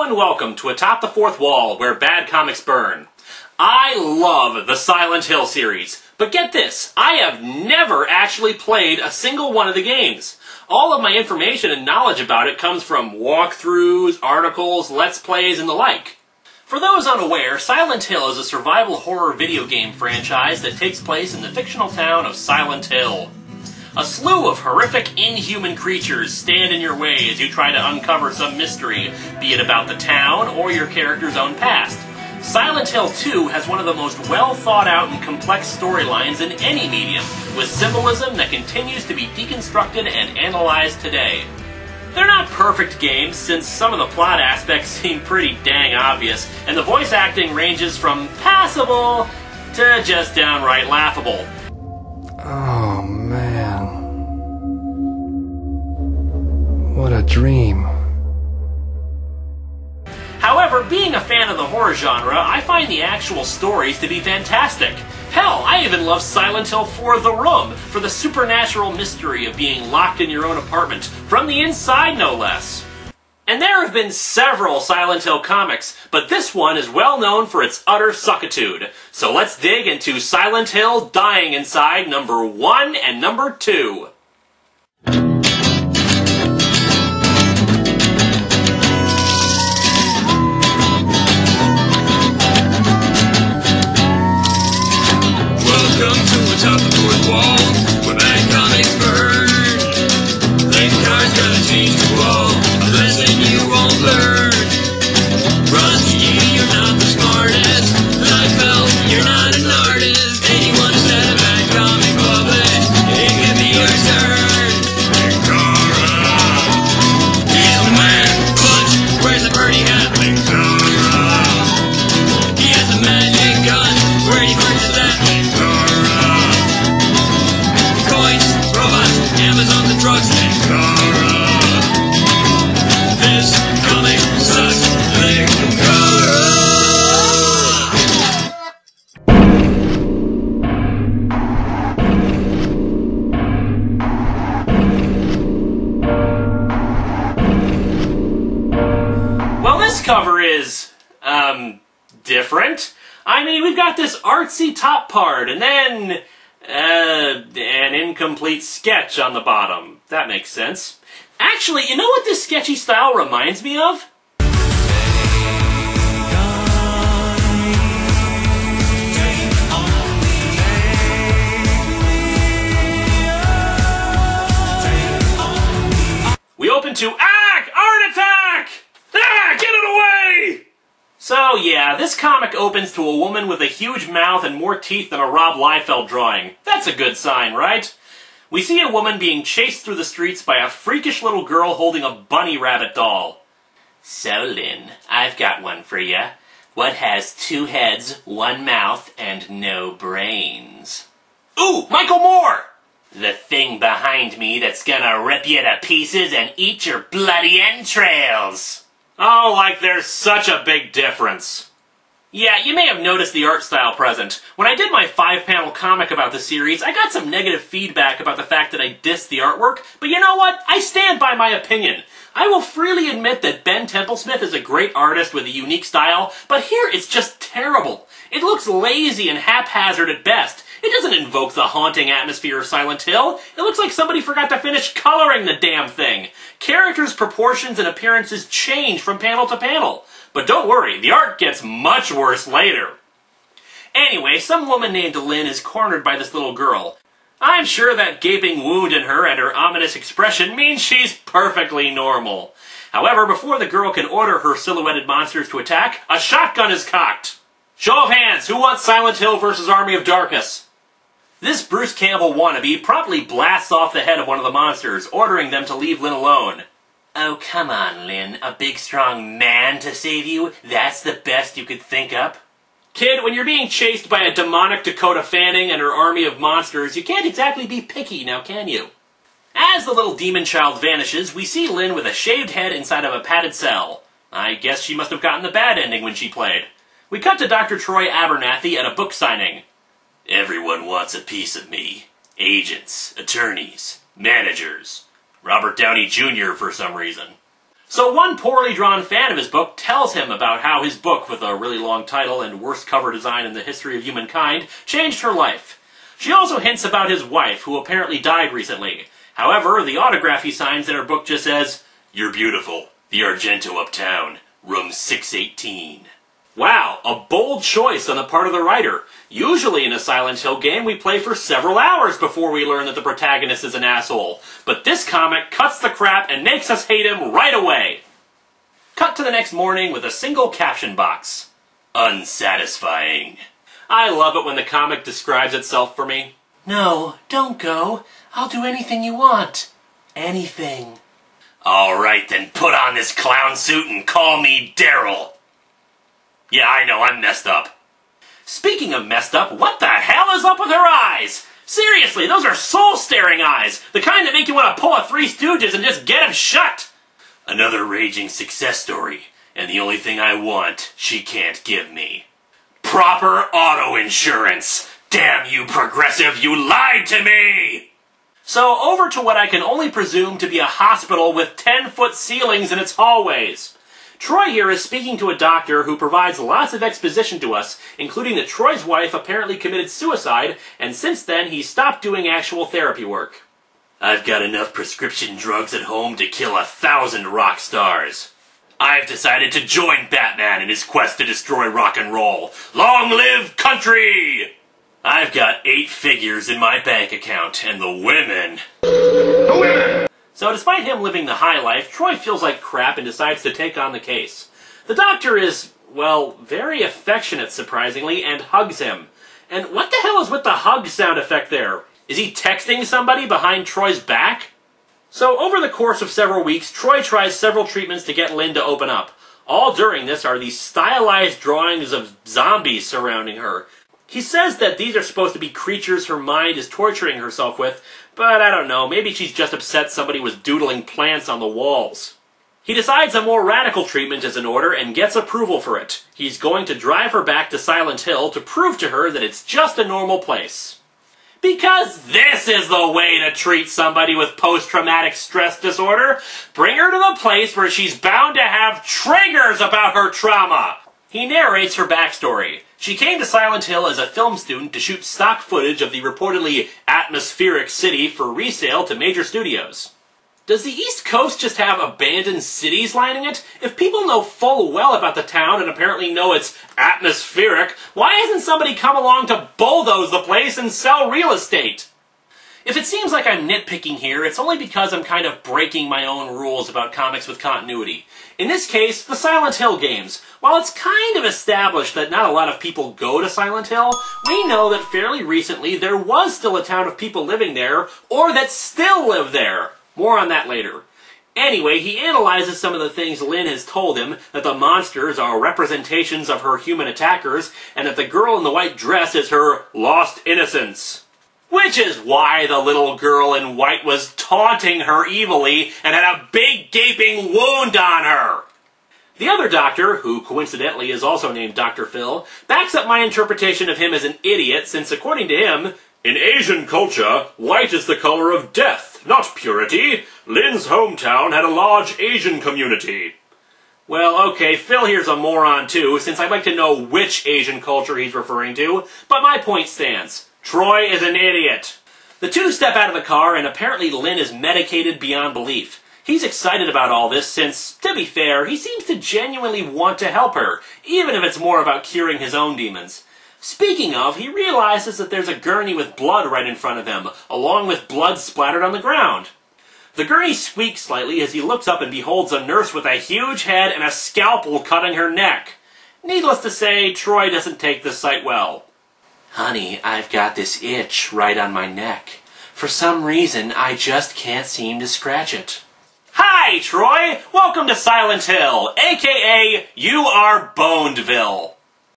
and welcome to Atop the Fourth Wall, where bad comics burn. I love the Silent Hill series, but get this, I have never actually played a single one of the games. All of my information and knowledge about it comes from walkthroughs, articles, let's plays, and the like. For those unaware, Silent Hill is a survival horror video game franchise that takes place in the fictional town of Silent Hill. A slew of horrific, inhuman creatures stand in your way as you try to uncover some mystery, be it about the town or your character's own past. Silent Hill 2 has one of the most well-thought-out and complex storylines in any medium, with symbolism that continues to be deconstructed and analyzed today. They're not perfect games, since some of the plot aspects seem pretty dang obvious, and the voice acting ranges from passable to just downright laughable. Oh, man. What a dream. However, being a fan of the horror genre, I find the actual stories to be fantastic. Hell, I even love Silent Hill 4: The Room for the supernatural mystery of being locked in your own apartment, from the inside no less. And there have been several Silent Hill comics, but this one is well known for its utter suckitude. So let's dig into Silent Hill Dying Inside number 1 and number 2. Welcome to Atop the Fourth Wall, where bad comics burn. Linkar's gonna teach you all a lesson you won't learn. Rusty, you're not the smartest. Liefeld, you're not an artist. Anyone who's had a bad comic published, it can be your turn. Linkara, he's the man. Punch, where's the birdie hat? Linkara, he has a magic gun. Where'd he purchase that? Linkara. Amazon the drugs, Linkara. This comic sucks, Linkara. Well, this cover is, different. I mean, we've got this artsy top part, and then an incomplete sketch on the bottom. That makes sense. Actually, you know what this sketchy style reminds me of? We open to Art Attack! Get it away! So yeah, this comic opens to a woman with a huge mouth and more teeth than a Rob Liefeld drawing. That's a good sign, right? We see a woman being chased through the streets by a freakish little girl holding a bunny rabbit doll. So Lynn, I've got one for ya. What has 2 heads, 1 mouth, and no brains? Ooh, Michael Moore! The thing behind me that's gonna rip you to pieces and eat your bloody entrails. Oh, like there's such a big difference. Yeah, you may have noticed the art style present. When I did my 5-panel comic about the series, I got some negative feedback about the fact that I dissed the artwork, but you know what? I stand by my opinion. I will freely admit that Ben Templesmith is a great artist with a unique style, but here it's just terrible. It looks lazy and haphazard at best. It doesn't invoke the haunting atmosphere of Silent Hill. It looks like somebody forgot to finish coloring the damn thing. Characters' proportions and appearances change from panel to panel. But don't worry, the art gets much worse later. Anyway, some woman named Lynn is cornered by this little girl. I'm sure that gaping wound in her and her ominous expression means she's perfectly normal. However, before the girl can order her silhouetted monsters to attack, a shotgun is cocked. Show of hands, who wants Silent Hill vs. Army of Darkness? This Bruce Campbell wannabe promptly blasts off the head of one of the monsters, ordering them to leave Lynn alone. Oh, come on, Lynn. A big, strong man to save you? That's the best you could think up? Kid, when you're being chased by a demonic Dakota Fanning and her army of monsters, you can't exactly be picky, now can you? As the little demon child vanishes, we see Lynn with a shaved head inside of a padded cell. I guess she must have gotten the bad ending when she played. We cut to Dr. Troy Abernathy at a book signing. Everyone wants a piece of me. Agents, attorneys, managers. Robert Downey Jr. for some reason. So one poorly drawn fan of his book tells him about how his book, with a really long title and worst cover design in the history of humankind, changed her life. She also hints about his wife, who apparently died recently. However, the autograph he signs in her book just says, "You're beautiful. The Argento uptown. Room 618. Wow, a bold choice on the part of the writer. Usually in a Silent Hill game, we play for several hours before we learn that the protagonist is an asshole. But this comic cuts the crap and makes us hate him right away. Cut to the next morning with a single caption box. Unsatisfying. I love it when the comic describes itself for me. No, don't go. I'll do anything you want. Anything. Alright then, put on this clown suit and call me Daryl. Yeah, I know, I'm messed up. Speaking of messed up, what the hell is up with her eyes? Seriously, those are soul-staring eyes. The kind that make you want to pull a Three Stooges and just get them shut. Another raging success story. And the only thing I want, she can't give me. Proper auto insurance. Damn you, Progressive, you lied to me! So over to what I can only presume to be a hospital with 10-foot ceilings in its hallways. Troy here is speaking to a doctor who provides lots of exposition to us, including that Troy's wife apparently committed suicide, and since then he's stopped doing actual therapy work. I've got enough prescription drugs at home to kill 1,000 rock stars. I've decided to join Batman in his quest to destroy rock and roll. Long live country! I've got 8 figures in my bank account, and the women... The women! So despite him living the high life, Troy feels like crap and decides to take on the case. The doctor is, well, very affectionate, surprisingly, and hugs him. And what the hell is with the hug sound effect there? Is he texting somebody behind Troy's back? So over the course of several weeks, Troy tries several treatments to get Lynn to open up. All during this are these stylized drawings of zombies surrounding her. He says that these are supposed to be creatures her mind is torturing herself with, but I don't know, maybe she's just upset somebody was doodling plants on the walls. He decides a more radical treatment is in order and gets approval for it. He's going to drive her back to Silent Hill to prove to her that it's just a normal place. Because this is the way to treat somebody with post-traumatic stress disorder. Bring her to the place where she's bound to have triggers about her trauma. He narrates her backstory. She came to Silent Hill as a film student to shoot stock footage of the reportedly atmospheric city for resale to major studios. Does the East Coast just have abandoned cities lining it? If people know full well about the town and apparently know it's atmospheric, why hasn't somebody come along to bulldoze the place and sell real estate? If it seems like I'm nitpicking here, it's only because I'm kind of breaking my own rules about comics with continuity. In this case, the Silent Hill games. While it's kind of established that not a lot of people go to Silent Hill, we know that fairly recently there was still a town of people living there, or that still live there. More on that later. Anyway, he analyzes some of the things Lynn has told him, that the monsters are representations of her human attackers, and that the girl in the white dress is her lost innocence. Which is why the little girl in white was taunting her evilly and had a big gaping wound on her. The other doctor, who coincidentally is also named Dr. Phil, backs up my interpretation of him as an idiot since, according to him, in Asian culture, white is the color of death, not purity. Lynn's hometown had a large Asian community. Well, okay, Phil here's a moron too, since I'd like to know which Asian culture he's referring to, but my point stands. Troy is an idiot. The two step out of the car, and apparently Lynn is medicated beyond belief. He's excited about all this since, to be fair, he seems to genuinely want to help her, even if it's more about curing his own demons. Speaking of, he realizes that there's a gurney with blood right in front of him, along with blood splattered on the ground. The gurney squeaks slightly as he looks up and beholds a nurse with a huge head and a scalpel cutting her neck. Needless to say, Troy doesn't take this sight well. Honey, I've got this itch right on my neck. For some reason, I just can't seem to scratch it. Hi, Troy! Welcome to Silent Hill, aka You Are Bonedville.